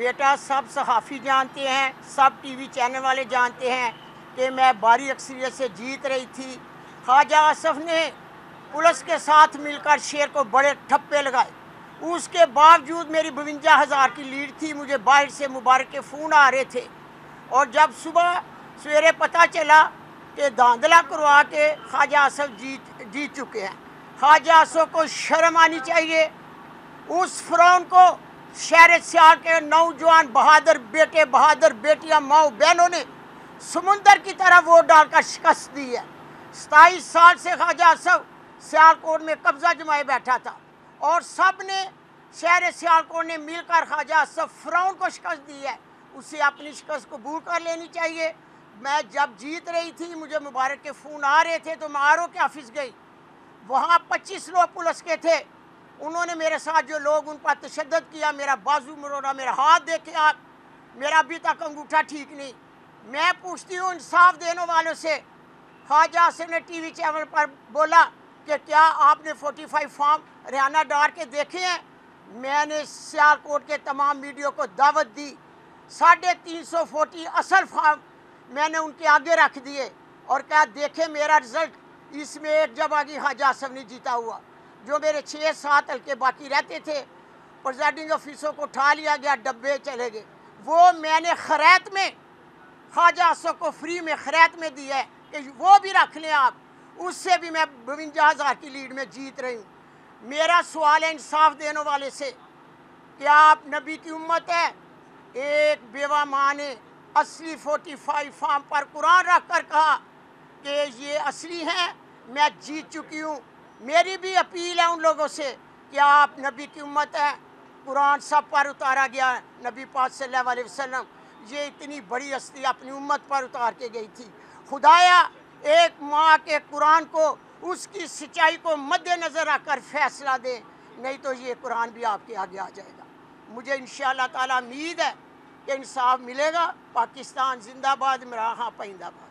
بیٹا سب صحافی جانتے ہیں، سب ٹی وی چینل والے جانتے ہیں کہ میں بھاری اکثریت سے جیت رہی تھی۔ خواجہ آصف نے پولیس کے ساتھ مل کر شیر کو بڑے ٹھپے لگائے، اس کے باوجود میری 52,000 کی لیڈ تھی۔ مجھے باہر سے مبارک کے فون آ رہے تھے، اور جب صبح سویرے پتہ چلا کہ دھاندلا کروا کے خواجہ آصف جیت چکے ہیں۔ خواجہ آصف کو شرم آنی چاہیے۔ اس فرعون کو شہر سیال کے نوجوان بہادر بیٹے بہادر بیٹیاں ماؤں بہنوں نے سمندر کی طرح ووٹ ڈال کر شکست دی ہے۔ 27 سال سے خواجہ آصف سیالکوٹ میں قبضہ جمائے بیٹھا تھا، اور سب نے شہر سیالکوٹ نے مل کر خواجہ آصف فرعون کو شکست دی ہے۔ اسے اپنی شکست قبول کر لینی چاہیے۔ میں جب جیت رہی تھی، مجھے مبارک کے فون آ رہے تھے تو میں آر او کے آفس گئی۔ وہاں 25 لوگ پولیس کے تھے۔ انہوں نے میرے ساتھ جو لوگ ان پر تشدد کیا، میرا بازو مروڑا، میرا ہاتھ دیکھے آپ، میرا ابھی تک انگوٹھا ٹھیک نہیں۔ میں پوچھتی ہوں انصاف دینے والوں سے، خواجہ آصف نے ٹی وی چینل پر بولا کہ کیا آپ نے 45 فارم ریانہ ڈار کے دیکھے ہیں؟ میں نے سیالکوٹ کے تمام میڈیا کو دعوت دی۔ 350 40 اصل فارم میں نے ان کے آگے رکھ دیے اور کہا دیکھیں میرا رزلٹ، اس میں ایک جگہ خواجہ آصف نے جیتا ہوا۔ جو میرے 6-7 حلقے باقی رہتے تھے، پریزائڈنگ آفیسر کو اٹھا لیا گیا، ڈبے چلے گئے۔ وہ میں نے خیرات میں خواجہ آصف کو فری میں خیرات میں دی ہے کہ وہ بھی رکھ لیں آپ، اس سے بھی میں 52,000 کی لیڈ میں جیت رہی ہوں۔ میرا سوال ہے انصاف دینے والے سے، کیا آپ نبی کی امت ہے؟ ایک بیوہ ماں نے اصلی 45 فارم پر قرآن رکھ کر کہا کہ یہ اصلی ہیں، میں جیت چکی ہوں۔ میری بھی اپیل ہے ان لوگوں سے، کیا آپ نبی کی امت ہے؟ قرآن سب پر اتارا گیا ہے، نبی پاک صلی اللہ علیہ وسلم یہ اتنی بڑی ہستی اپنی امت پر اتار کے گئی تھی۔ خدایا ایک ماں کے قرآن کو، اس کی سچائی کو مد نظر رکھ کر فیصلہ دیں، نہیں تو یہ قرآن بھی آپ کے آگے آ جائے گا۔ مجھے انشاءاللہ تعالیٰ امید ہے کہ انصاف ملے گا۔ پاکستان زندہ باد، عمران خان پائندہ باد۔